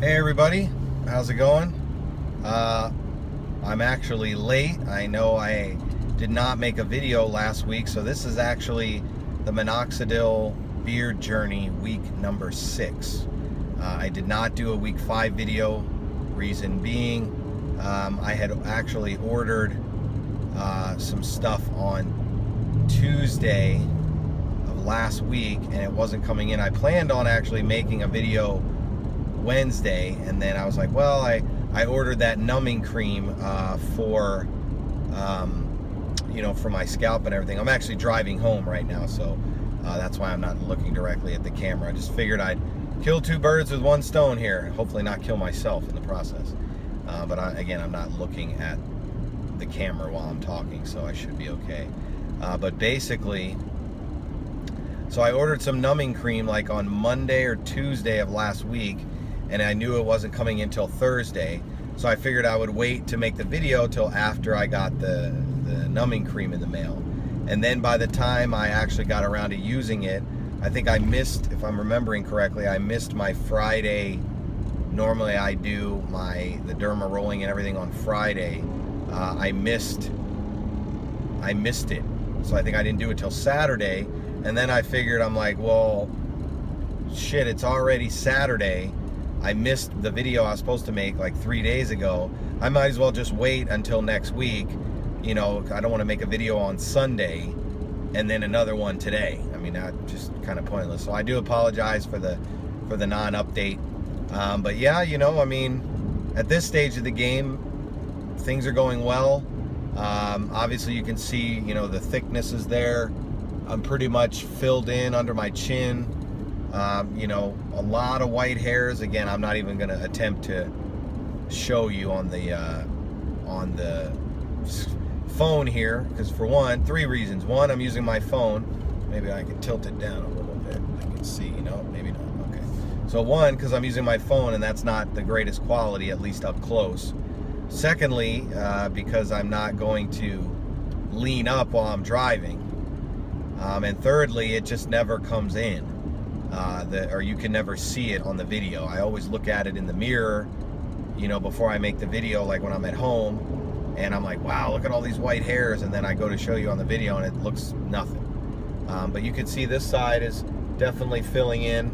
Hey everybody, how's it going? I'm actually late. I know I did not make a video last week, so this is actually the Minoxidil beard journey week number 6. I did not do a week 5 video, reason being I had actually ordered some stuff on Tuesday of last week and it wasn't coming in. I planned on actually making a video Wednesday, and then I was like, well, I ordered that numbing cream for for my scalp and everything. I'm actually driving home right now, so that's why I'm not looking directly at the camera. I just figured I'd kill 2 birds with 1 stone here, hopefully not kill myself in the process. But again, I'm not looking at the camera while I'm talking, so I should be okay. But basically, so I ordered some numbing cream like on Monday or Tuesday of last week, and I knew it wasn't coming in till Thursday, so I figured I would wait to make the video till after I got the numbing cream in the mail. And then by the time I actually got around to using it, I think I missed, if I'm remembering correctly, I missed my Friday. Normally I do the derma rolling and everything on Friday. I missed it, so I think I didn't do it till Saturday. And then I figured, I'm like, well, shit, it's already Saturday. I missed the video I was supposed to make like 3 days ago. I might as well just wait until next week. I don't want to make a video on Sunday and then another one today. I mean, that's just kind of pointless. So I do apologize for the non-update. But yeah, I mean, at this stage of the game, things are going well. Obviously you can see, the thickness is there. I'm pretty much filled in under my chin. A lot of white hairs. Again, I'm not even going to attempt to show you on the phone here, because for one, 3 reasons. One, I'm using my phone. Maybe I can tilt it down a little bit. I can see, maybe not. Okay. So one, because I'm using my phone and that's not the greatest quality, at least up close. Secondly, because I'm not going to lean up while I'm driving. And thirdly, it just never comes in. Or you can never see it on the video. I always look at it in the mirror, before I make the video, like when I'm at home, and I'm like, wow, look at all these white hairs, and then I go to show you on the video and it looks nothing. But you can see this side is definitely filling in,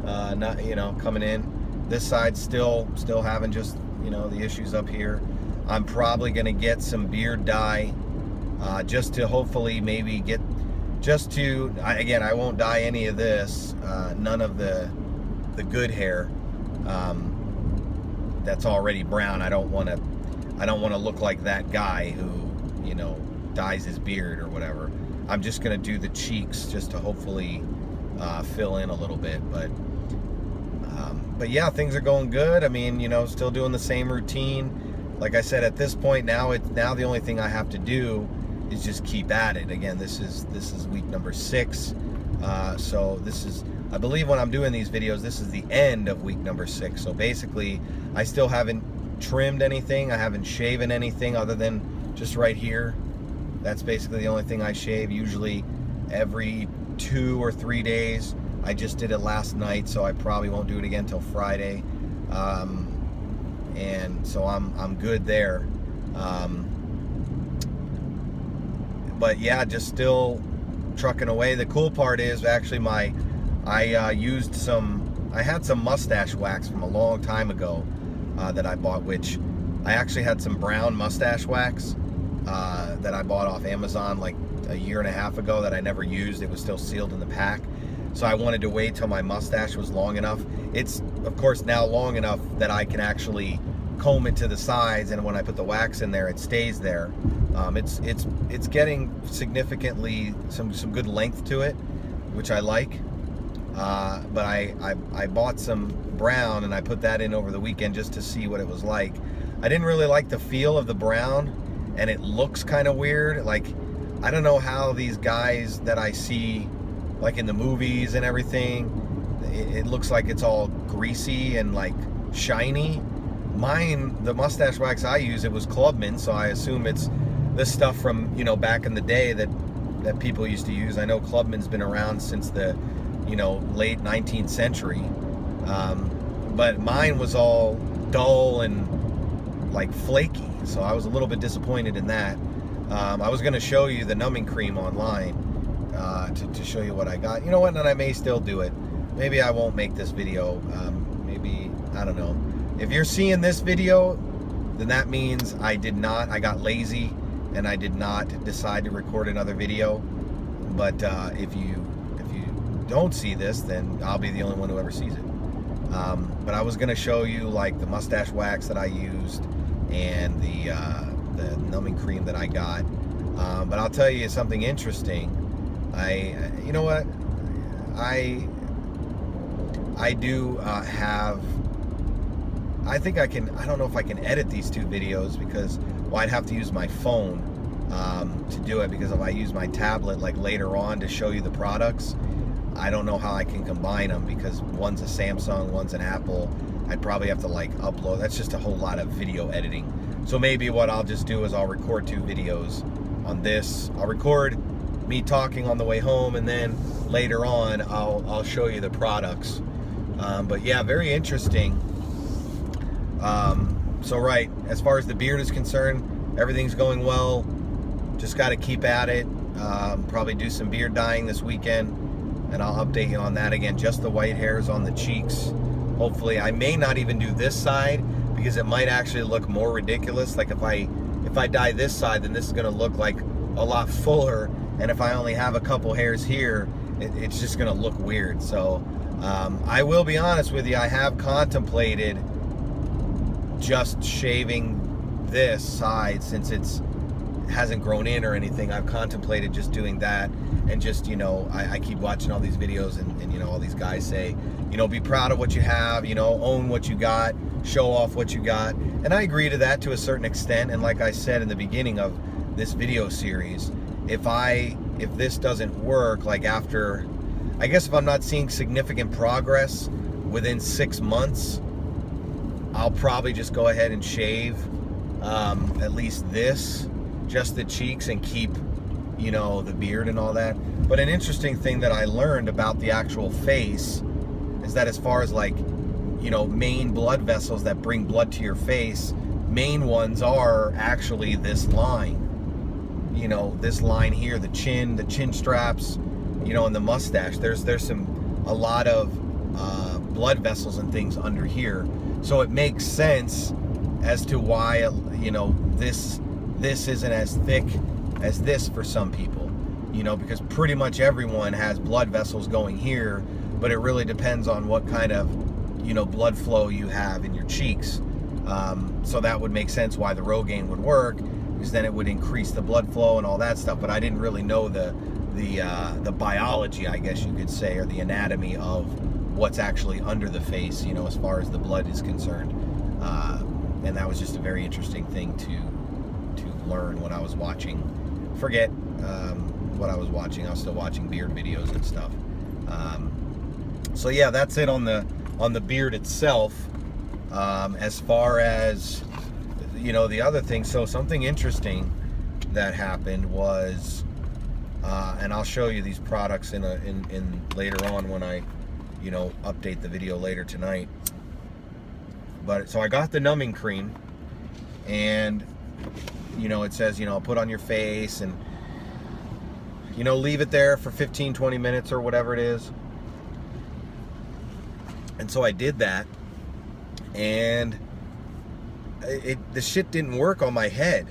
not coming in. This side still having just the issues up here. I'm probably gonna get some beard dye, just to hopefully maybe get. Again, I won't dye any of this, none of the good hair that's already brown. I don't want to look like that guy who, dyes his beard or whatever. I'm just going to do the cheeks just to hopefully fill in a little bit. But yeah, things are going good. I mean, still doing the same routine. Like I said, at this point now the only thing I have to do is just keep at it. Again, this is week number 6. So this is, I believe when I'm doing these videos, this is the end of week number 6. So basically, I still haven't trimmed anything. I haven't shaven anything other than just right here. That's basically the only thing I shave, usually every 2 or 3 days. I just did it last night, so I probably won't do it again till Friday. And so I'm good there. But yeah, just still trucking away. The cool part is actually I had some mustache wax from a long time ago that I bought, which I actually had some brown mustache wax that I bought off Amazon like a 1.5 years ago that I never used. It was still sealed in the pack. So I wanted to wait till my mustache was long enough. It's of course now long enough that I can actually comb it to the sides, and when I put the wax in there, it stays there. It's getting significantly some good length to it, which I like. But I bought some brown and I put that in over the weekend just to see what it was like. I didn't really like the feel of the brown, and it looks kind of weird. Like, I don't know how these guys that I see like in the movies and everything, it looks like it's all greasy and like shiny. Mine, the mustache wax I use, it was Clubman, so I assume it's this stuff from, back in the day that people used to use. I know Clubman's been around since the, late 19th century. but mine was all dull and like flaky, so I was a little bit disappointed in that. I was going to show you the numbing cream online to show you what I got. You know what, and I may still do it. Maybe I won't make this video. Maybe, I don't know. If you're seeing this video, then that means I got lazy and I did not decide to record another video. But if you don't see this, then I'll be the only one who ever sees it. But I was going to show you like the mustache wax that I used and the numbing cream that I got. But I'll tell you something interesting. You know what? I do have, I think I don't know if I can edit these two videos because, well, I'd have to use my phone to do it, because if I use my tablet like later on to show you the products, I don't know how I can combine them, because one's a Samsung, one's an Apple. I'd probably have to like upload. That's just a whole lot of video editing. So maybe what I'll just do is I'll record two videos on this. I'll record me talking on the way home, and then later on I'll show you the products. But yeah, very interesting. So right, as far as the beard is concerned, everything's going well. Just got to keep at it. Probably do some beard dyeing this weekend, and I'll update you on that again. Just the white hairs on the cheeks. Hopefully, I may not even do this side, because it might actually look more ridiculous. Like if I dye this side, then this is going to look like a lot fuller, and if I only have a couple hairs here, it's just going to look weird. So I will be honest with you, I have contemplated just shaving this side, since it hasn't grown in or anything. I've contemplated just doing that, and just, you know, I keep watching all these videos, and you know, all these guys say, you know, be proud of what you have, you know, own what you got, show off what you got. And I agree to that to a certain extent. And like I said in the beginning of this video series, if this doesn't work, like after, I guess if I'm not seeing significant progress within 6 months, I'll probably just go ahead and shave at least this, just the cheeks, and keep, you know, the beard and all that. But an interesting thing that I learned about the actual face is that as far as like, you know, main blood vessels that bring blood to your face, main ones are actually this line. You know, this line here, the chin straps, you know, and the mustache. There's a lot of blood vessels and things under here. So it makes sense as to why, you know, this isn't as thick as this for some people, you know, because pretty much everyone has blood vessels going here, but it really depends on what kind of, you know, blood flow you have in your cheeks. So that would make sense why the Rogaine would work, because then it would increase the blood flow and all that stuff. But I didn't really know the biology, I guess you could say, or the anatomy of what's actually under the face, you know, as far as the blood is concerned. And that was just a very interesting thing to learn when I was watching. Forget what I was watching. I was still watching beard videos and stuff. So yeah, that's it on the beard itself. As far as, you know, the other thing, so something interesting that happened was, and I'll show you these products in later on when I, you know, update the video later tonight. But so I got the numbing cream, and, you know, it says, you know, put on your face and, you know, leave it there for 15-20 minutes or whatever it is. And so I did that, and the shit didn't work on my head.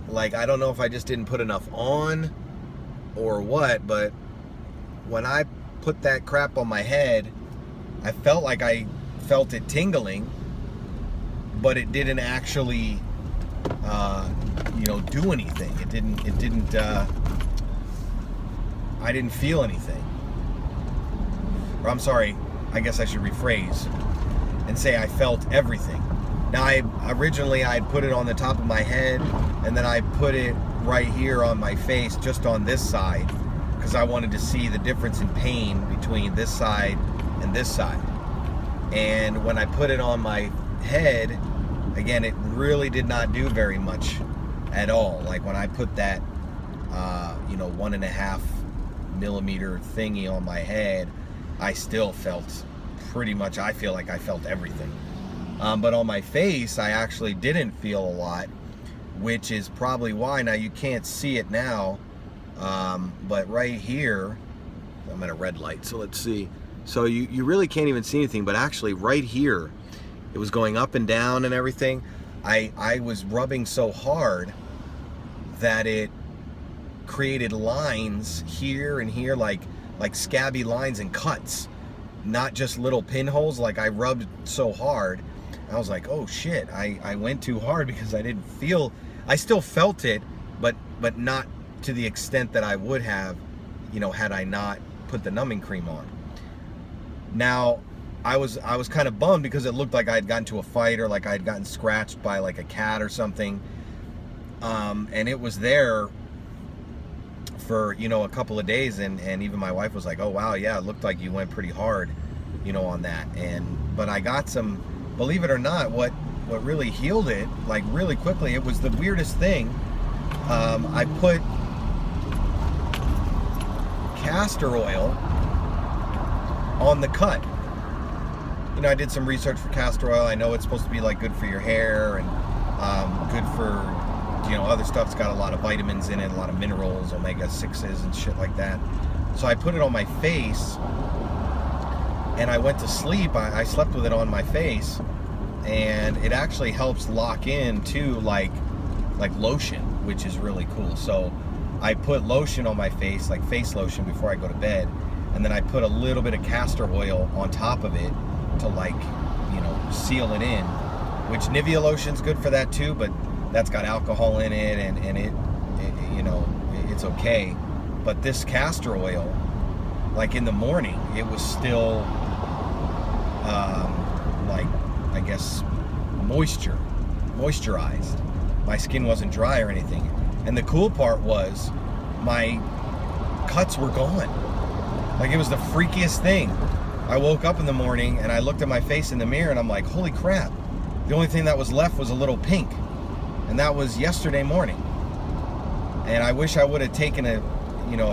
Like, I don't know if I just didn't put enough on or what, but when I put that crap on my head, I felt like I felt it tingling, but it didn't actually you know, do anything. It didn't I didn't feel anything. Or I'm sorry, I guess I should rephrase and say I felt everything. Now, originally I'd put it on the top of my head, and then I put it right here on my face, just on this side, because I wanted to see the difference in pain between this side and this side. And when I put it on my head, again, it really did not do very much at all. Like when I put that, you know, 1.5 millimeter thingy on my head, I still felt pretty much, I feel like I felt everything. But on my face, I actually didn't feel a lot, which is probably why. Now you can't see it now, but right here, I'm at a red light, so let's see. So you really can't even see anything, but actually right here, it was going up and down and everything. I was rubbing so hard that it created lines here and here, like scabby lines and cuts, not just little pinholes. Like I rubbed so hard, I was like, oh shit, I went too hard, because I didn't feel, I still felt it, but not to the extent that I would have, you know, had I not put the numbing cream on. Now, I was kind of bummed, because it looked like I had gotten to a fight, or like I had gotten scratched by like a cat or something. And it was there for, you know, a couple of days, and even my wife was like, oh wow, yeah, it looked like you went pretty hard, you know, on that. But I got some, believe it or not, what really healed it, like really quickly, it was the weirdest thing. I put castor oil on the cut. You know, I did some research for castor oil. I know it's supposed to be like good for your hair, and good for, you know, other stuff. It's got a lot of vitamins in it, a lot of minerals, omega-6s and shit like that. So I put it on my face, and I went to sleep. I slept with it on my face, and it actually helps lock in to like lotion, which is really cool. So I put lotion on my face, like face lotion, before I go to bed, and then I put a little bit of castor oil on top of it to, like, you know, seal it in, which Nivea lotion's good for that too, but that's got alcohol in it, and it you know, it's okay. But this castor oil, like in the morning, it was still like, I guess, moisturized. My skin wasn't dry or anything. And the cool part was, my cuts were gone. Like, it was the freakiest thing. I woke up in the morning and I looked at my face in the mirror, and I'm like, holy crap. The only thing that was left was a little pink. And that was yesterday morning. And I wish I would have taken a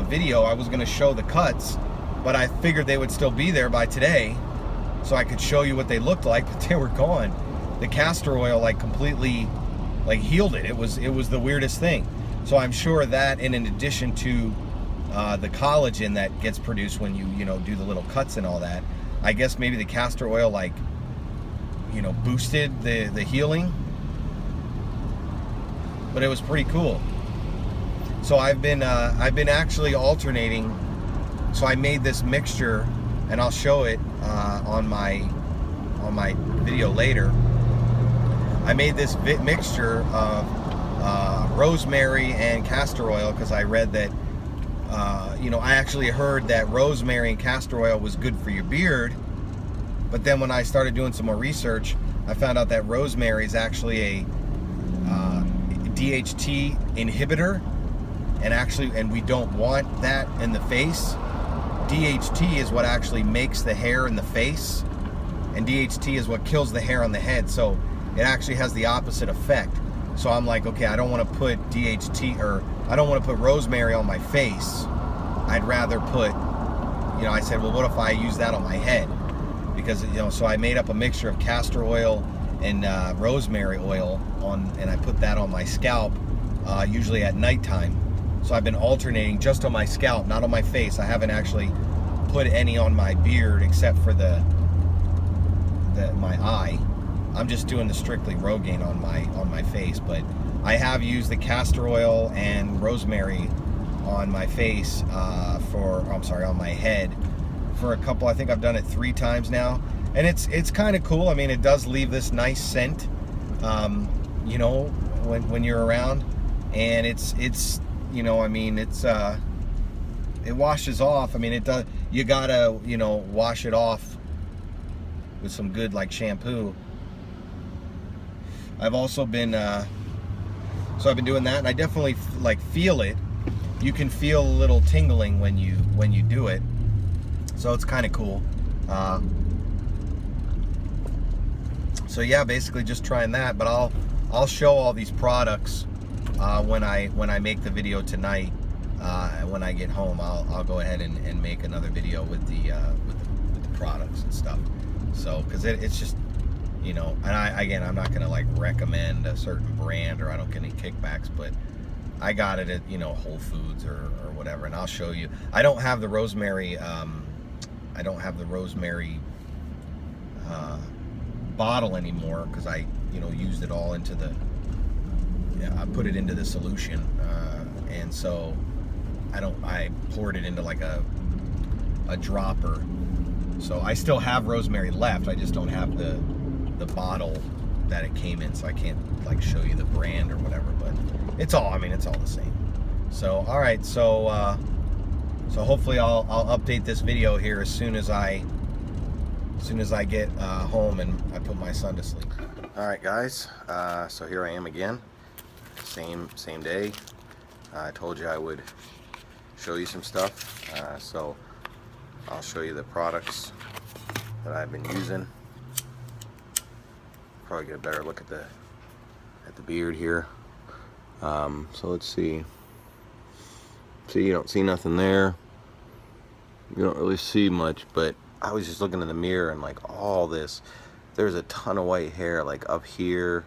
video. I was going to show the cuts, but I figured they would still be there by today, so I could show you what they looked like, but they were gone. The castor oil, like, completely, like, healed it. It was the weirdest thing. So I'm sure that, in addition to the collagen that gets produced when you do the little cuts and all that, I guess maybe the castor oil, like, boosted the healing. But it was pretty cool. So I've been actually alternating. So I made this mixture, and I'll show it on my video later. I made this mixture of rosemary and castor oil, because I read that I actually heard that rosemary and castor oil was good for your beard. But then when I started doing some more research, I found out that rosemary is actually a DHT inhibitor, and we don't want that in the face. DHT is what actually makes the hair in the face, and DHT is what kills the hair on the head. So it actually has the opposite effect. So I'm like, okay, I don't want to put DHT, or I don't want to put rosemary on my face. I'd rather put, I said, well, what if I use that on my head? Because, so I made up a mixture of castor oil and rosemary oil and I put that on my scalp, usually at nighttime. So I've been alternating just on my scalp, not on my face. I haven't actually put any on my beard except for my eye. I'm just doing the strictly Rogaine on my face, but I have used the castor oil and rosemary on my face on my head for a couple. I think I've done it 3 times now, and it's kind of cool. I mean, it does leave this nice scent, when you're around, and it washes off. I mean, it does. You gotta wash it off with some good, like, shampoo. I've also been so I've been doing that, and I definitely feel it. You can feel a little tingling when you do it, so it's kind of cool. So yeah, basically just trying that, but I'll show all these products when I make the video tonight. When I get home, I'll go ahead and make another video with the products and stuff. So, because it's just, you know, and I'm not gonna like recommend a certain brand, or I don't get any kickbacks, but I got it at, you know, Whole Foods or whatever, and I'll show you. I don't have the rosemary. I don't have the rosemary bottle anymore because I, you know, used it all into the. Yeah, I put it into the solution, and so I poured it into like a dropper. So I still have rosemary left. I just don't have the bottle that it came in, so I can't like show you the brand or whatever. But it's all, I mean, it's all the same. So all right, so so hopefully I'll update this video here as soon as I get home and I put my son to sleep. All right, guys. So here I am again. Same day. I told you I would show you some stuff. So I'll show you the products that I've been using. Probably get a better look at the beard here. So let's see. See, you don't see nothing there. You don't really see much, but I was just looking in the mirror and like all this, there's a ton of white hair like up here.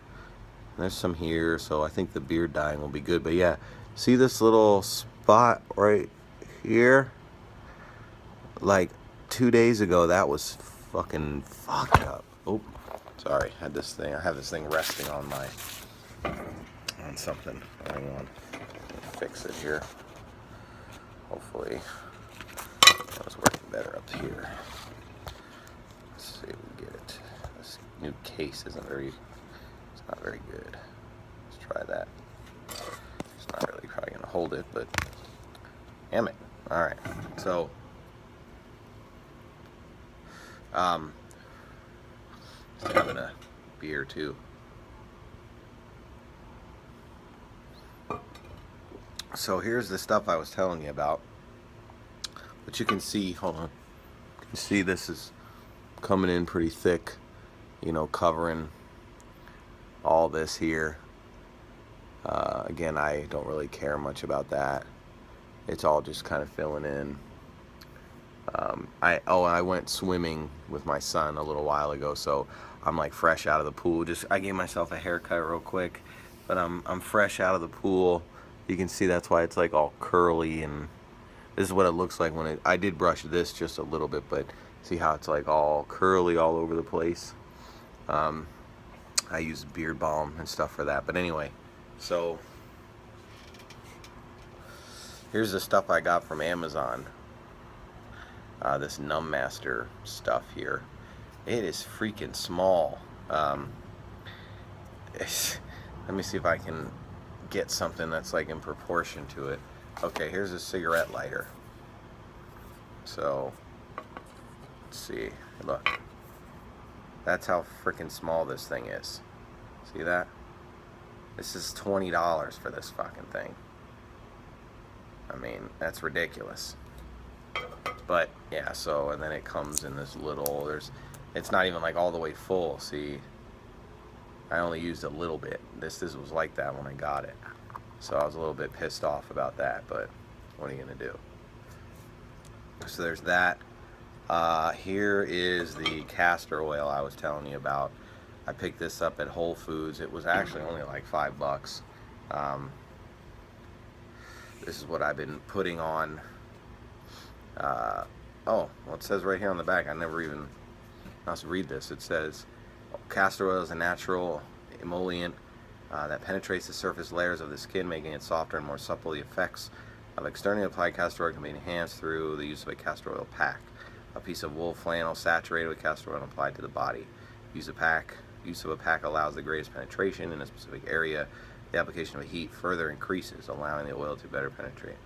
There's some here, so I think the beard dyeing will be good. But yeah, see this little spot right here? Like 2 days ago, that was fucking fucked up. Oh, sorry. I have this thing resting on something. Hang on. Fix it here. Hopefully, that was working better up here. Let's see if we can get it. This new case isn't very. It's not very good. Let's try that. It's not really probably gonna hold it, but damn it. All right. So. Just having a beer too. So here's the stuff I was telling you about. But you can see, hold on. You can see this is coming in pretty thick, you know, covering all this here. Again, I don't really care much about that. It's all just kind of filling in. I went swimming with my son a little while ago, so I'm like fresh out of the pool. I gave myself a haircut real quick, but I'm fresh out of the pool. You can see that's why it's like all curly, and this is what it looks like when I did brush this just a little bit, but see how it's like all curly all over the place. I use beard balm and stuff for that, but anyway, so here's the stuff I got from Amazon. This Numbmaster stuff here. It is freaking small. Let me see if I can get something that's like in proportion to it. Okay, here's a cigarette lighter. So, let's see. Look. That's how freaking small this thing is. See that? This is $20 for this fucking thing. I mean, that's ridiculous. But yeah, so, and then it comes in this little, it's not even like all the way full. See, I only used a little bit. This was like that when I got it, so I was a little bit pissed off about that, but what are you gonna do? So there's that. Here is the castor oil I was telling you about. I picked this up at Whole Foods. It was actually only like $5. This is what I've been putting on. Oh, well, it says right here on the back, I never even must read this. It says castor oil is a natural emollient that penetrates the surface layers of the skin, making it softer and more supple. The effects of externally applied castor oil can be enhanced through the use of a castor oil pack. A piece of wool flannel saturated with castor oil applied to the body. Use of a pack allows the greatest penetration in a specific area. The application of heat further increases, allowing the oil to better penetrate.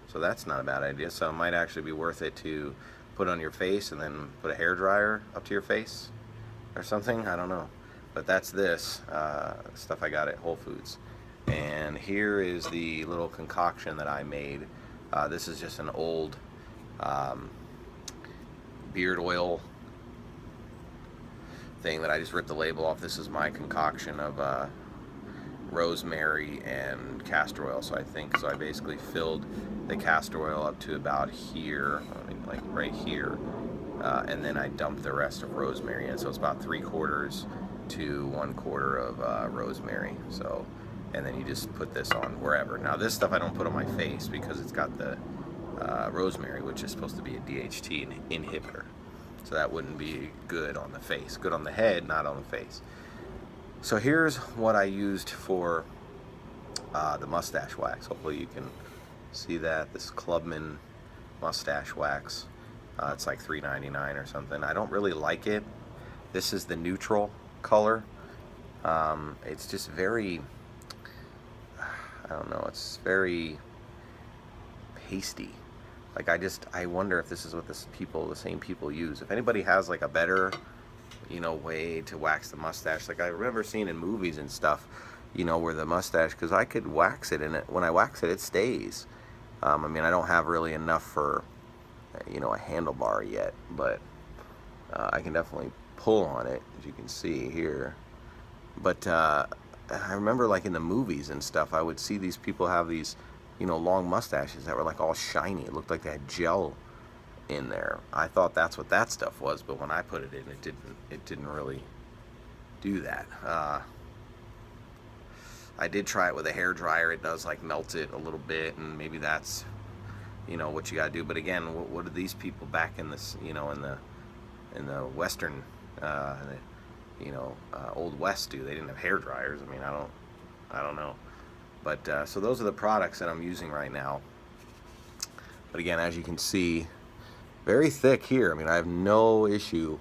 So that's not a bad idea. So it might actually be worth it to put on your face and then put a hairdryer up to your face or something. I don't know. But that's this stuff I got at Whole Foods. And here is the little concoction that I made. This is just an old beard oil thing that I just ripped the label off. This is my concoction of rosemary and castor oil. So I basically filled the castor oil up to about here, I mean like right here, and then I dump the rest of rosemary in. So it's about 3/4 to 1/4 of rosemary. So, and then you just put this on wherever. Now this stuff I don't put on my face because it's got the rosemary, which is supposed to be a DHT inhibitor. So that wouldn't be good on the face. Good on the head, not on the face. So here's what I used for the mustache wax. Hopefully you can see that. This Clubman mustache wax. It's like $3.99 or something. I don't really like it. This is the neutral color. It's just very, I don't know, it's very pasty. Like I wonder if this is what the same people use. If anybody has like a better, way to wax the mustache. Like I remember seeing in movies and stuff, where the mustache, because I could wax it and when I wax it, it stays. I mean, I don't have really enough for, a handlebar yet, but I can definitely pull on it, as you can see here. But I remember like in the movies and stuff, I would see these people have these, long mustaches that were like all shiny. It looked like they had gel in there. I thought that's what that stuff was, but when I put it in, it didn't really do that. I did try it with a hair dryer. It does like melt it a little bit, and maybe that's what you gotta do. But again, what did these people back in this in the Western Old West do? They didn't have hair dryers. I mean, I don't know. But so those are the products that I'm using right now. But again, as you can see, very thick here. I mean, I have no issue.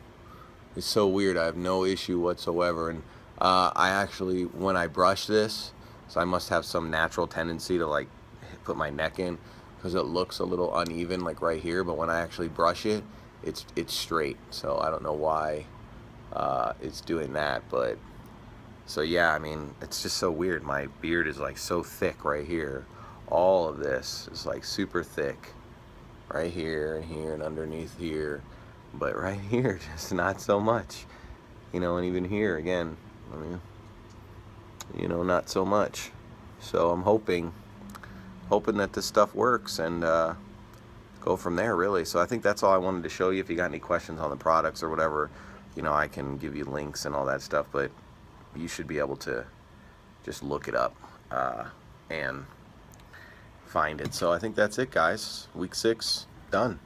It's so weird. I have no issue whatsoever. And I actually, when I brush this, so I must have some natural tendency to like put my neck in because it looks a little uneven like right here. But when I actually brush it, it's straight. So I don't know why it's doing that. But so yeah, I mean, it's just so weird. My beard is like so thick right here. All of this is like super thick. Right here and here and underneath here, but right here just not so much, and even here again, I mean, not so much. So I'm hoping that this stuff works and go from there, really. So I think that's all I wanted to show you. If you got any questions on the products or whatever, I can give you links and all that stuff, but you should be able to just look it up and find it. So I think that's it, guys. Week 6 done.